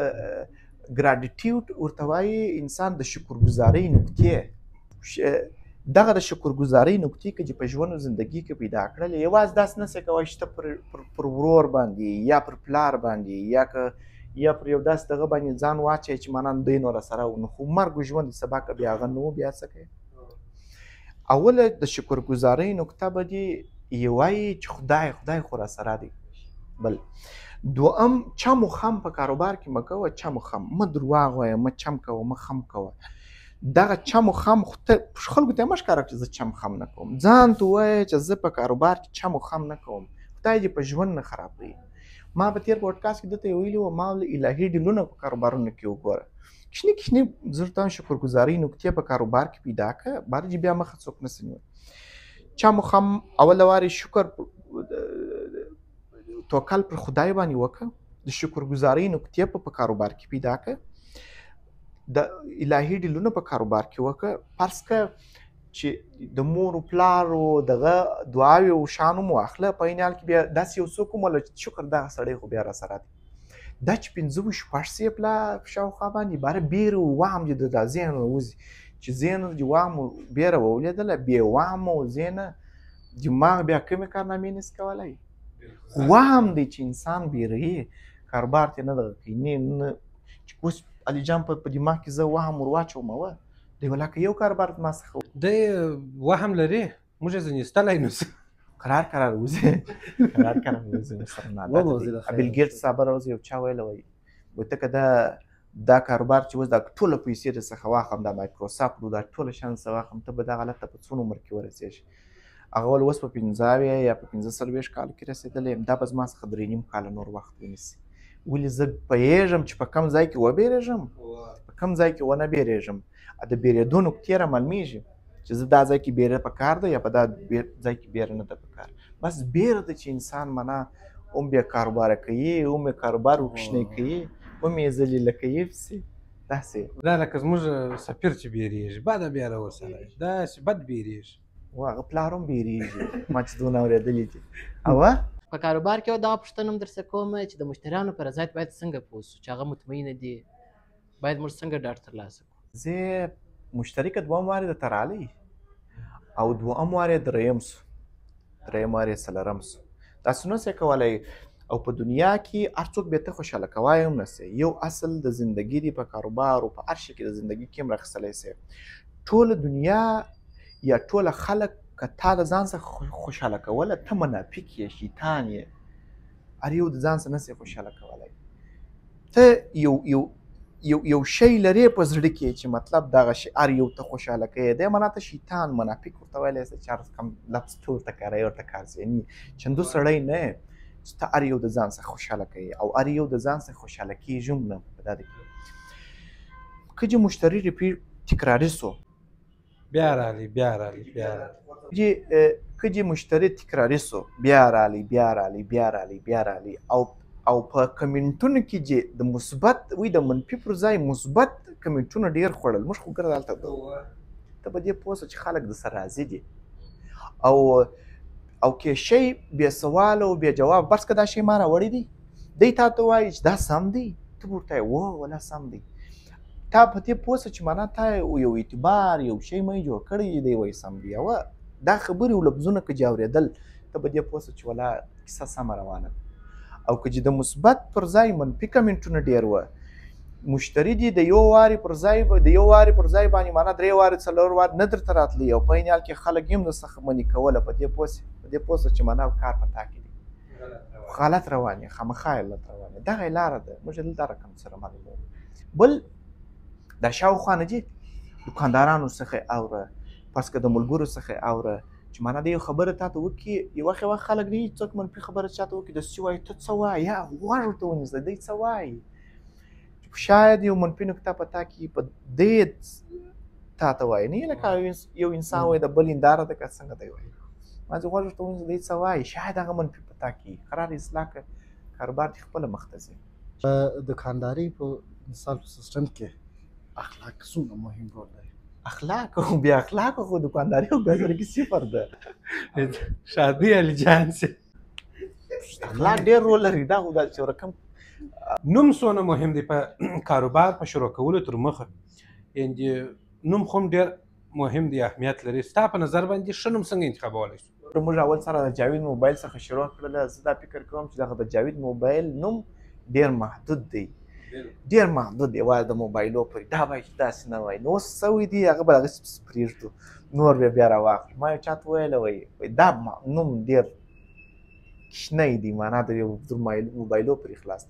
ګراډیټیوډ ورته وایي انسان د شکرګزارۍ نقطې. دغه د شکرګزارۍ نقطې که چې په ژوند او زندګي کې پیدا کړلې یوازې داسې نسې کوی چې ته پر ورور باندې یا پر پلار باندې یا پر یو داسې دغه باندې ځان واچوې چې معنا دی نو راسره و نو خو مرګ و ژوند سبا که بیا هغه نه و بیا څه کوې. اوله د شکرګزارۍ نقطه به دې یې وایي چې خدای خو راسره دی. بل دوم چم و خم په کاروبار کې مه کوه، چم و خم مه درواغ وایه، مه چم کوه، مه خم کوه. دغه چم و خم خلکو ته یې مه ښکاره چې زه چم خم نه کوم، ځان ته ووایه چې زه په کاروبار کې چم و خم نه کوم، خدای دې په ژوند نه خرابوي. ما په تېر پوډکاسټ کې دته ویلي وو ما الهي ډیلونه په کاروبارونو کې وګوره کښنې زه ورته وایم شکرګزارۍ نقطې په کاروبار کې پیدا کړه بار چې بیا مخه څوک نسي نیولی. چم و خم اوله وارې شکر توکل پر خدای باندې وکړه، د شکرګزارۍ نقطې په کاروبار کې پیدا کړه، د الهي ډیلونه په کاروبار کې وکړه. فرض که چې د مور و پلار و دغه دعاوې و شان هم واخله په عین حال کې بیا داسې یو څوک وموله چې شکر دغه سړی خو بیا راسره دی. دا چې 15 شپږ سیپله شاوخوا باندې باره بیره و وهم چې د ذهن نه وځي چې ذهن چې وهم بیره ولیدله بې وهم و ذهنه دماغ بیا کومې کارنامې نشي کولی. وهم دی چې انسان بیروي کاروبار ته نه دغه کوي نه چې اوس علي جان په دماغ کې زه وهم ور واچومه دی ولاکه یو کاروبار ما څخه دی وهم لري موږ یې ځینې ایستلی نو قرار وځي بیل ګیټس صاحب راوځي یو چا ویلی وایي ته که دا کاروبار چې اوس دا ټوله پیسې در څخه واخلم دا مایکروسافټ دا ټوله شیان څه واخلم ته به دغه حالت ته په څومره عمر کې ورسېږي. هغه ول اوس په 15 یا په 45 کالو کې رسېدلی یم دا به زما څخه 3.5 کاله نور وخت ونیسي. ولې زه پوهېږم چې په کوم ځای کې وبېرېږم په کوم ځای کې ونه بېرېږم د بېرېدو نقطې رامعلومېږي چې زه دا ځای کې بیره پکار ده یا په دا ځای کې بیره نه ده پکار. بس بیره ده چې انسان معنا هم بیا کاروبار کوي هم یې کاروبار وکشنی کوي هم یې ذلیله کوي پسې داسې دا لکه زموږ سفیر چې بیریږي بده بیا راورسره داسې بد بیریږي و هغه پلار هم بیریږي ما چې دونه اورېدلي دي. او په کاروبار کې دا پوښتنه هم درڅخه کوم چې د مشتریانو په رضایت باید څنګه پوه شو چې هغه مطمئنه دي باید موږ څنګه ډاډ ترلاسه کړو. زه مشتری که دوم وارې د ترالی او دوم وارې دریم سو دریم وارې څلرم سو داسې نسې کولی او په دنیا کې هر څوک بیا ته خوشحاله کوای هم نسې. یو اصل د زندګي دی په کاروبار او په هر شي کې د زندګي کې هم راخیستلی سې. ټوله دنیا یا ټوله خلک که تا د ځان څخه خوشحاله کوله ته منافق یې شیطان یې هر یو د ځان څخه نسې خوشحاله کولی. ته یو شی لرې په زړه کې چې مطلب دغه شی هر یو ته خوشحاله کوي دی معنا ته شیطان منافق ورته ویلی چې هر کم لفظ ته ورته کاروي ورته کارځیني چندو سړی نه چې ته هر یو د ځان څخه خوشحاله کوي او هر یو د ځان څخه خوشحاله کېږي هم نه په دا کې که چې مشتری ریپیټ تکراري سو بیا رالی که چې مشتری تکراري سو بیا رالی او په کمنټونو کې چې د مثبت وي د منفي پر ځای مثبت کمنټونه ډېر خوړل موږ خو ګرد هلته ته به دې پوه سه چې خلک د سره راضي دي او که شی بې سواله او بې جواب بس که دا شی ما راوړی دی دی تا ته وایي چې دا سم دی ته به ورته وایې ولا سم دی تا په دې پوه سه چې معنا تا یو اعتبار یو شی مې جوړ کړی دی وایي سم دی او دا خبرې او لفظونه که چې اورېدل ته به دې پوه سه چې ولا کیسه سمه روانه ده. او که چې د مثبت پر ځای منفي کمنټونه ډېر وه مشتری دی د یو وارې پر ځای باندې معنا 3 وارې 4 وارې نه درته راتلی او په عین حال کې خلک هم درڅخه منې کوله په دې پوه سه چې معنا کار په تا کې دی غلط روان یې خامخا غلط روان یې دغه یې لاره ده موږ دلته رقم سره معلوموو. بل دا شاوخوا نه دي دوکاندارانو څخه اوره فرض که د ملګرو څخه اوره چې معنا د یو خبره تا ته وکړي یو وخت خلک نه څوک منفي خبره چاته وکړي داسې وایي ته څه وایي یا غوږ ورته ونیسه دی څه وایي شاید یو منفي نکته په تا کې په دې تا ته وایي نه لکه یو انسان وایي د بل هنداره ده که څنګه دی وایي ما چې غوږ ورته ونیسه دی څه وایي شاید هغه منفي په تا کې قرار اصلاح کړه کاروبار دې خپله مخ ته ځي په دکانداري په مثال په سیستم کې اخلاق څومره مهم رول لري اخلاق او بیا اخلاق خو دکانداري او بیا سره کې صفر ده شادي علی جان سي اخلاق ډېر رول لري دا خو دا چې رقم نوم څونه مهم دی په کاروبار په شروع کولو تر مخه یعنې نوم خو هم ډېر مهم دی اهمیت لري ستا په نظر باندې ښه نوم څنګه انتخابولی شو موږ اول سره د جاوید موبایل څخه شروع کړله زه دا فکر کوم چې دغه د جاوید موبایل نوم ډېر محدود دی ډېر محدود دی یوازې د موبایلو پورې دا باید چې داسې نه وایي نو اوس څه وی دي هغه به هغسې پسې پرېږدو نور بیا راواخلو ما یو چا ته ویلی وایي دا نوم ډېر کوچنی دی معنا د یو موبایلو پورې خلاص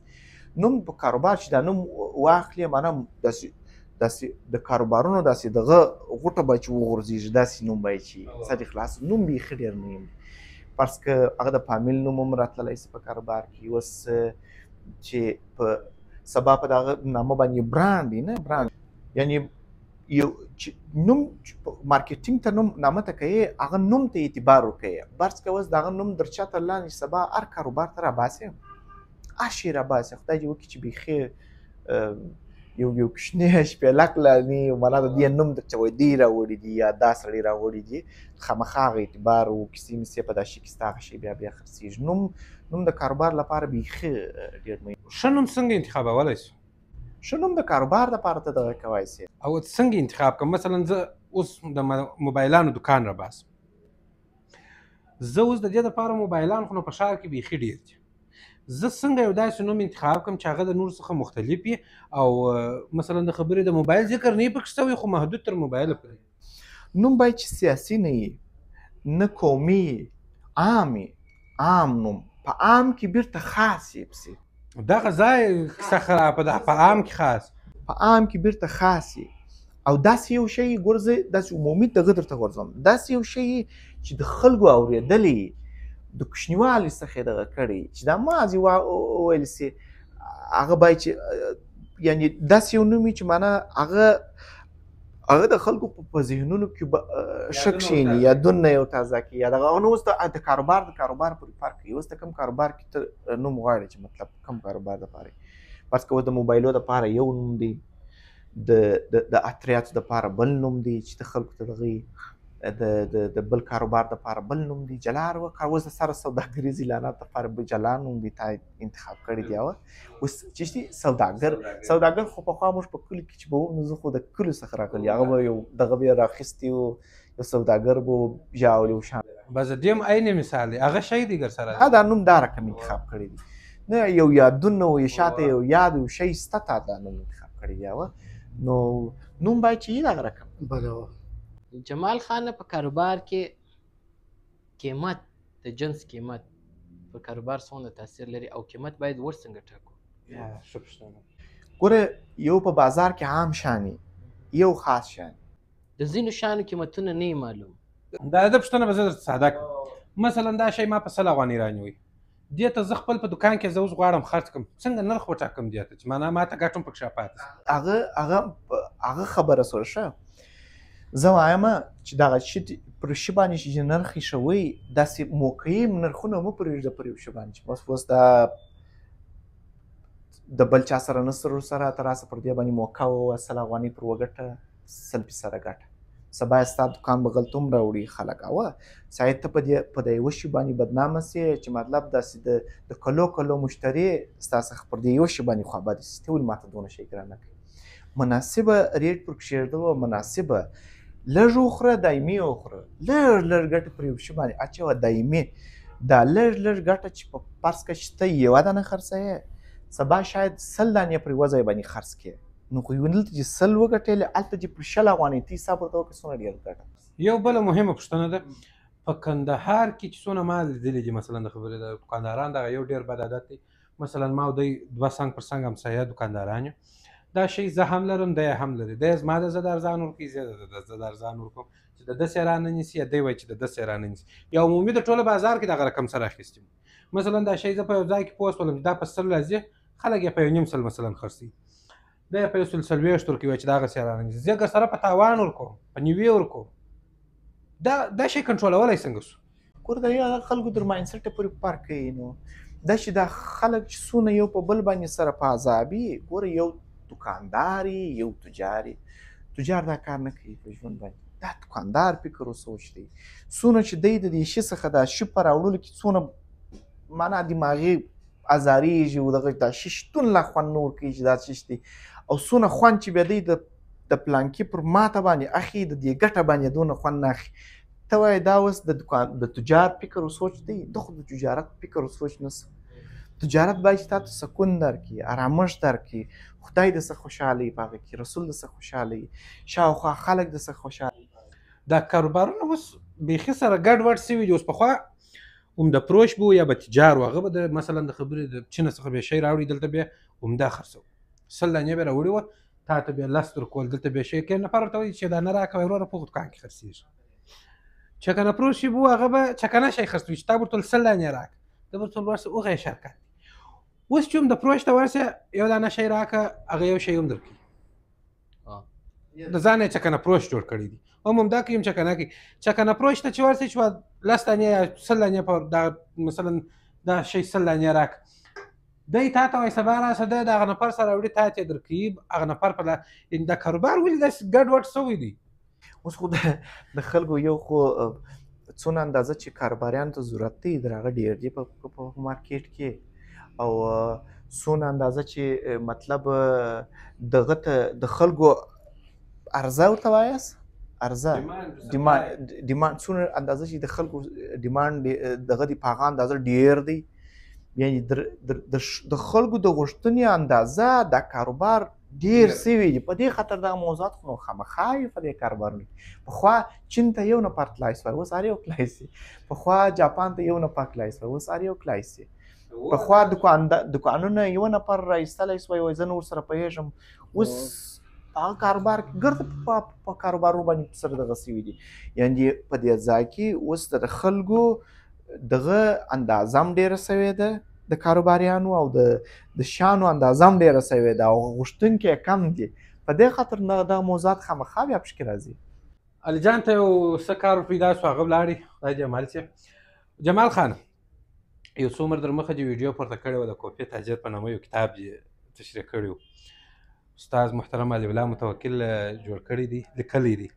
نوم په کاروبار چې دا نوم واخلې معنا داسې د کاروبارونو داسې دغه غوټه به چې وغورځېږي داسې نوم به یې چې سر خلاص نوم بیخي ډېر مهم دی فرض که هغه د فامیل نوم هم راتللی شي په کاروبار کې اوس چې په سبا په دغه نامه باندې برانډ وي نه برانډ یعنې یو نوم مارکیټینګ ته نوم نامه ته کوي هغه نوم ته اعتبار ورکوي فرض که اوس دغه نوم در چاته لاندې سبا هر کاروبار ته راباسي هر شي راباسي خدای دې وکړي چې بیخي یو کوچنی شپېلک لانې معنا د دې نوم درته وایي دی راوړي دي یا دا سړی راوړي دي خامخا هغه اعتبار و کیسې میسې په دا شي کې ستا هغه شی بیا خرڅېږي نوم د کاروبار لپاره بیخي ډېر مهم ښه نوم څنګه انتخابولی شو ښه نوم د کاروبار لپاره ته دغه کولی سې او څنګه انتخاب کوم مثلا زه اوس د موبایلانو دکان راباسم زه اوس د دې دپاره موبایلان خو نو په ښار کې بیخي ډېر دي زه څنګه یو داسې نوم انتخاب کړم چې هغه د نورو څخه مختلف وي او مثلا د خبرې د موبایل ذکر نه وي پکې شوی خو محدود تر موبایله پورې نوم باید چې سیاسي نه وي نه قومي وي عام نوم په عام کې بیرته خاص یې پسې دغه ځای کیسه خرابه ده په عام کې خاص په عام کې بیرته خاص یې او داسې یو شی ګوره زه داسې عمومي دغه درته غورځوم داسې یو شی چې د خلکو اورېدلی د کوچنیوالي څخه دغه کړی چې دا ماضي وویل سي هغه باید چې یعنې داسې یو نوم وي چې معنا هغه د خلکو په ذهنونو کې شک شیني یادونه یو تازه کړي یا دغه نو اوس د کاروبار پورې فرق کوي اوس د کوم کاروبار کې ته نوم غواړې چې مطلب کوم کاروبار دپاره فرض که اوس د موبایلو دپاره یو نوم دی د اتریاتو دپاره بل نوم دی چې د خلکو ته دغه د بل کاروبار دپاره بل نوم دی جلا اوس د سره سوداګریز اعلانات دپاره جلا نوم دی تا انتخاب کړی دی اوس چې دي سوداګر خو پخوا موږ په کلي کې چې به وو نو زه خو د کلو څخه راغلی هغه به یو دغه به یې راخیستي وو یو سوداګر به ژاولي و شان بس د دې هم عین مثال دی هغه شی دی ګر سره دا نوم دا رقم انتخاب کړی دی نه یو یادونه و یا شاته یو یاد یو شی سته تا دا نوم انتخاب کړی دی نو نوم باید چې یې دغه رقم بله جمال خان په کاروبار کې قیمت د جنس قیمت په کاروبار څومره تاثیر لري او قیمت باید ور څنګه ټاکو ښه پوښتنه ګوره یو په بازار کې عام شان یو خاص شان د ځینو شیانو قیمتونه نه معلوم دا د پوښتنه به زه درته ساده کړم مثلا دا شی ما په 100 افغانۍ رانیوي دې ته زه خپل په دکان کې زه اوس غواړم خرڅ کړم څنګه نرخ وټاکم دې ته چې معنا ما ته ګټه هم پکې شاپاته هغه خبره سره ښه زه وایم چې دغه شي پر شي باندې چې نرخ ایښوی داسې موقعي نرخونه مه پرېږده پر یو شي باندې چې بس اوس د بل چا سره نه سره ته راسه پر دې باندې موقع ووه 100 افغانۍ پر وګټه 100% ګټه سبا یې ستا دکان به غلط هم راوړي خلک ساید ته په د یوه شي باندې بدنامه سې چې مطلب داسې د کلو مشتری ستا څخه پر دې یو شي باندې خوابدي سي ته ولې ماته دونه شی ګرانه کوي مناسبه ریټ پر کښېږده مناسبه لږ وخوره دایمي وخوره لږ ګټه پر یو شي باندې اچوه دایمي دا لږ ګټه چې په فرض کړه چې ته یوه دانه خرڅوې سبا شاید 100 دانې پر یوه ځای باندې خرڅ کړې نو خو دلته چې 100 وګټېلې هلته چې پر 100 افغانۍ ته حساب ورته وکړې څومره ډېره ګټه یو بله مهمه پوښتنه ده په کندهار کې چې څونه ما لیدلي دي مثلا د خبرې د دکانداران دغه یو ډېر بد عادت دی مثلا ما او دوی 2 څنګ پر څنګ همسایه دکانداران یو دا شی زه هم لرم دی هم لري دی زما د زه د ارزان ورکوي زه د زه د ارزان ورکوم چې د ده څه رانه نیسي یا دی وایي چې د ده څه رانه نیسي. یا عمومي د ټوله بازار کې دغه رقم سره اخیستی وي. مثلا دا شی زه په یو ځای کې پوه شولم چې دا په 100 راځي، خلک یې په 1.5 سل مثلا خرڅوي، دا یې په 140 ورکوي چې دغه څه رانه نیسي. زه سره په تاوان ورکوم، په 90 ورکوم. دا شی کنټرولولی څنګه سو؟ ګوره د یو خلکو در ماینډسیټ پورې فرق کوي. نو دا چې دا خلک چې څونه یو په بل باندې سره په عذابي، ګوره یو دکاندار یو تجار دا کار نه کوي په ژوند باندې. دا دکاندار فکر او سوچ دی څونه چې دی د دې شي څخه دا شي په راوړلو کې څونه معنا دماغي ازاریږي او دغه دا شي شتون لا خوند نه ورکوي چې دا شي دی، او څونه خوند چې بیا دی د پلانکي پر ماته باندې اخي د دې ګټه باندې دونه خوند نه اخي. ته وایې دا اوس د تجار فکر او سوچ دی، ده خو د تجارت فکر او سوچ نسه. تجارت باید چې تا ته سکون درکړي، ارامښت درکړي، خدای د څه خوشحاله وي په هغه کې، رسول د څه خوشحاله وي، شاوخوا خلک د څه خوشحاله وي. دا کاروبارونه اوس بیخي سره ګډوډ سوي دي. اوس پخوا عمده فروش به یا به تجار و، هغه به د مثلا د خبرې د چین څخه به شی راوړي، دلته بیا عمده خرڅوي، 100 دانې به راوړي وه، تا ته بیا 10 درکول، دلته بیا شی کې نفر ورته وایي چې دا نه راکوه وروره په دوکان کې خرڅېږي. چکنه فروش چې به هغه به چکنه شی خرڅوي چې تا به ورته 100 دانې راکړه، ته به ورته ورسې هغه یې شرکت دی. اوس چې هم د فروش ته ورسې یو دانه شی راکړه، هغه یو شی هم درکوي، د ځان یې چکنه فروش جوړ کړی دي. هم همدا کوي، هم چکنه کوي. چکنه فروش ته چې ورسې چې 10 دانې یا 100 دانې په دا مثلا دا شی 100 دانې راکړه، دی تا ته وایي سبا راشه، دی د هغه نفر سره وړي، تا ته یې درکوي. هغه نفر په دا کاروبار ولې داسې ګډوډ سوی دی؟ اوس خو د خلکو یو خو څونه اندازه چې کاروباریانو ته ضرورت دی د هغه ډېر دی په مارکیټ کې، او څونه اندازه چې مطلب دغه ته د خلکو عرضه ورته وایاست، عرضه ډیمانډ څونه اندازه چې د خلکو ډیمانډ دغه دی په هغه اندازه ډېر دی. یعنی د خلکو د غوښتنې اندازه د کاروبار ډېر سوي دي. په دې خاطر دغه موضوعات خو نو خامخا وي په دې کاروبارونو کې. پخوا چین ته یو نفر تلای سوی، اوس هر یو تلای سي. پخوا جاپان ته یو نفر تلای سوی، اوس هر یو تلای سي. پخوا دکانونه یو نفر راایستلی سوی، وایي زه نه ورسره پوهېږم. اوس هغه کاروبار کې ګرد په کاروبارونو باندې سره دغه سوي دي. یعنې په دې ځای کې اوس د خلکو دغه اندازه هم ډېره سوې ده د کاروباریانو، او د شیانو اندازه هم ډېره سوې ده، او غوښتونکي یې کم دي. په دې خاطر دغه موضوعات خامخا بیا پشکې راځي. علي جان ته یو څه کار پیدا سو، هغه ولاړې، خدای دې عمل شي. جمال خان، یو څو عمر در مخه دې ویډیو پورته کړې وه، د کوفي تاجر په نامه یو کتاب یې تشریح کړی و. استاد محترم علي الله متوکل جوړ کړی دی، لیکلی دی.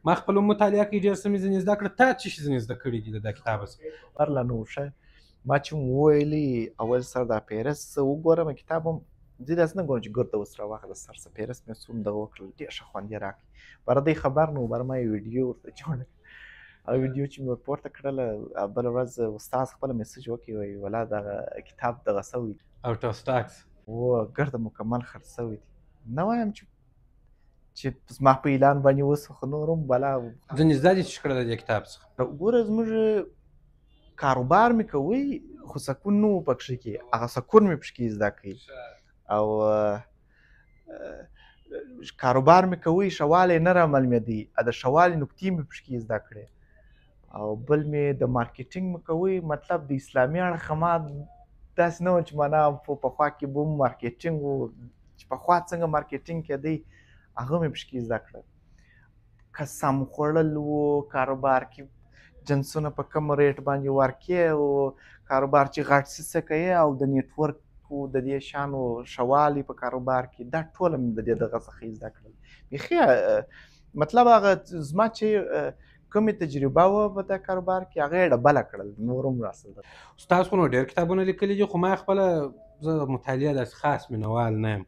ما خپل مطالعه کې ډېر څه مې ځینې زده کړه. تا څه شي ځینې زده کړي دي د دا کتاب څخه؟ پرله نو ښه ما چې وویلي اول سر دا پیرس وګورم کتاب هم زه داسې نه ګورم چې ګرده اوس راواخله سر څه پیرس مې څوم دغه وکړل، ډېر ښه خوند یې راکړي. بره دی خبر نه و، بره ما یې ویډیو ورته جوړه کړه. هغه ویډیو چې مې ورپورته کړله، بله ورځ استاد خپله میسج وکړي، وایي ولا دغه کتاب دغه سوی دی، اوټ اف سټاکس و ګرده مکمل خرڅ سوی دی. نه وایم چې زما په اعلان باندې اوس خو نور هم بلا ځینې زده دي چې کړه د دې کتاب څخه. ګوره زموږ کاروبار مې کوئ خو سکون نه و پکښې کې، هغه سکون مې پکښې زده کوي، او کاروبار مې کوئ ښه والی نه رامعلومېدی، د ښه والي نکتې مې پکښې زده کړې. او بل مې د مارکیټینګ مې کوئ، مطلب د اسلامي اړخه ما داسې نه وم چې معنا پخوا کې به هم مارکیټینګ و، چې پخوا څنګه مارکیټینګ کېدی هغه مې پکښې زده کړل. قسم خوړل و، کاروبار کې جنسونه په کم ریټ باندې ورکې، او کاروبار چې غټ سي څه کوي، او د نیټورک و د دې شیانو ښه والی په کاروبار کې، دا ټوله مې د دې دغه څخه زده کړل. بیخي مطلب هغه زما چې کومې تجربه وه په دا کاروبار کې هغه یې ډبله کړل، نور هم راسره. استاد خو نو ډېر کتابونه لیکلي دي، خو ما خپله زه مطالعه داسې خاص مینوال نه یم.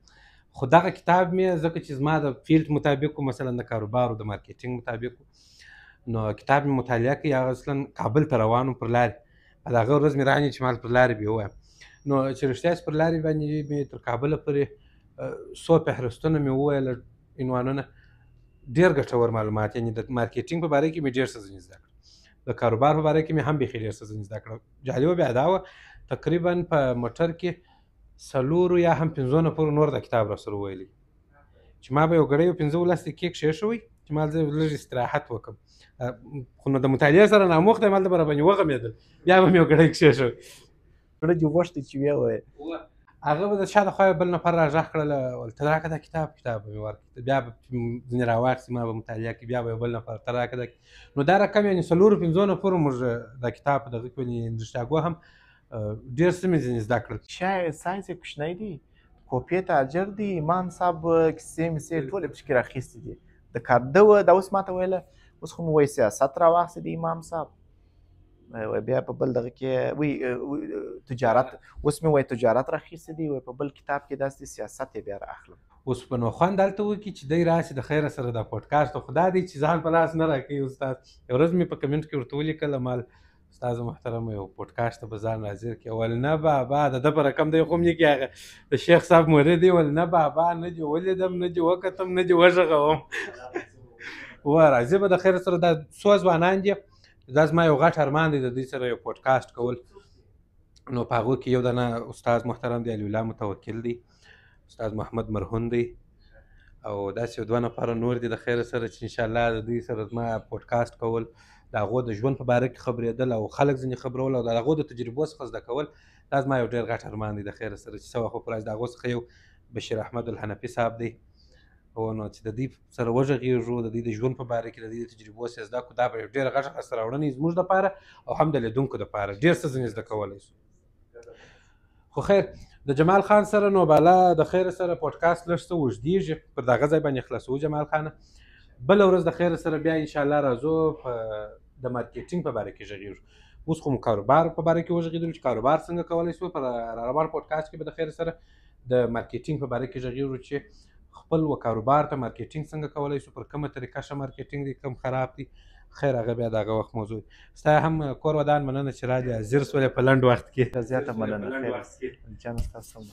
خو دغه کتاب مې ځکه چې زما د فیلډ مطابق و، مثلا د کاروبار او د مارکیټینګ مطابق و، نو کتاب مې مطالعه کوي. هغه اصلا کابل ته روان وم پر لارې، په دغه ورځ مې رانیو چې مال پر لارې بې ووایم. نو چې رښتیا چې پر لارې باندې مې تر کابله پورې څو فهرستونه مې وویل، عنوانونه، ډېر ګټور معلومات. یعنې د مارکیټینګ په باره کې مې ډېر څه ځینې زده کړل، د کاروبار په باره کې مې هم بیخي ډېر څه ځینې زده کړل. جالبه بیا دا وه تقریبا په موټر کې 4 یا هم 5 نفرو نور د کتاب راسره ویلي، چې ما به یو ګړی 15 دقیقې کښېښوئ چې احتمال زه لږ استراحت وکړم خو نو د مطالعې سره ناموخته یم هلته به راباندې وغمېدل بیا به مې یو ګړی کښېښود زړه دې غوښتې چې ویې وایې هغه به د شا د خوا بل نفر را غږ کړله ته راکړه دا کتاب به مې ورکړ بیا به ځینې راواخیستې ما به مطالعه کړي بیا به یو بل نفر ته راکړه نو دا رقم یعنې 4-5 نفرو موږ دا کتاب په دغه کې ونې رښتیا ګو هم ډېر څه مې ځینې زده کړل ساینس یې کوچنی دی کوپې تاجر دی امام صاحب کیسې میسې ټولې پکې راخیستې دي د کارده وه دا اوس ما ته ویله اوس خو مې وایي سیاست راواخیستې دی امام صاحب بیا په بل دغه کې وایي تجارت اوس مې وایي تجارت راخیستې دی وایي په بل کتاب کې داسې سیاست یې بیا رااخلم اوس په نو خوند هلته وکړي چې دی راسي د خیره سره دا پوډکاسټ خو دا دی چې ځان په لاس نه راکوي استاد یو ورځ مې په کمنټ کې ورته ولیکله مال استاد محترم یو پوډکاسټ ته به ځان حاضر کړي ول نه بابا د ده په رقم دی خو هم نه کړي هغه د شیخ صاحب مرید دی ول نه بابا نه دې ولیدم نه دې وکتم نه دې وغږوم راځي به د خیر سره دا څو ځوانان دي دا زما یو غټ ارمان دی د دوی سره یو پوډکاسټ کول نو په هغو کې یو دانه استاد محترم دی علي الله متوکل دی استاد محمد مرهون دی او داسې یو 2 نفره نور دي د خیر سره چې انشاءالله د دوی سره زما پوډکاسټ کول د هغو د ژوند په باره کې خبرېدل او خلک ځینې خبرول او د هغو د تجربو څخه زده کول دا زما یو ډېر غټ ارمان دی د خیر سره چې څه وخت به په راځي د هغو څخه یو بشیر احمد الحنفي صاحب دی او نو چې د دوی سره وغږېږو د دوی د ژوند په باره کې د دوی د تجربو څه زده کړو دا به یو ډېره غټه لاسته راوړنه زموږ دپاره او هم د لیدونکو دپاره ډېر څه ځینې زده کولی شو خو خیر د جمال خان سره نو بالا د خیر سره پوډکاسټ لږ څه اوږدېږي پر دغه ځای باندې خلاصوو جمال خانه بله ورځ د خیر سره بیا انشاءالله راځو په د مارکیټینګ په باره کې غږېږو اوس خو مو کاروبار په باره کې وغږېدلو چې کاروبار څنګه کولی شو په راروان پوډکاسټ کې به د خیر سره د مارکیټینګ په باره کې غږېږو چې خپل و کاروبار ته مارکیټینګ څنګه کولی شو پر کومه طریقه ښه مارکیټینګ دی کوم خراب دی خیر هغه بیا د هغه وخت موضوع دی ستا هم کور ودان مننه چې راځې حاضر سولې په لنډ وخت کې زیاته مننه خیر جان ستاسو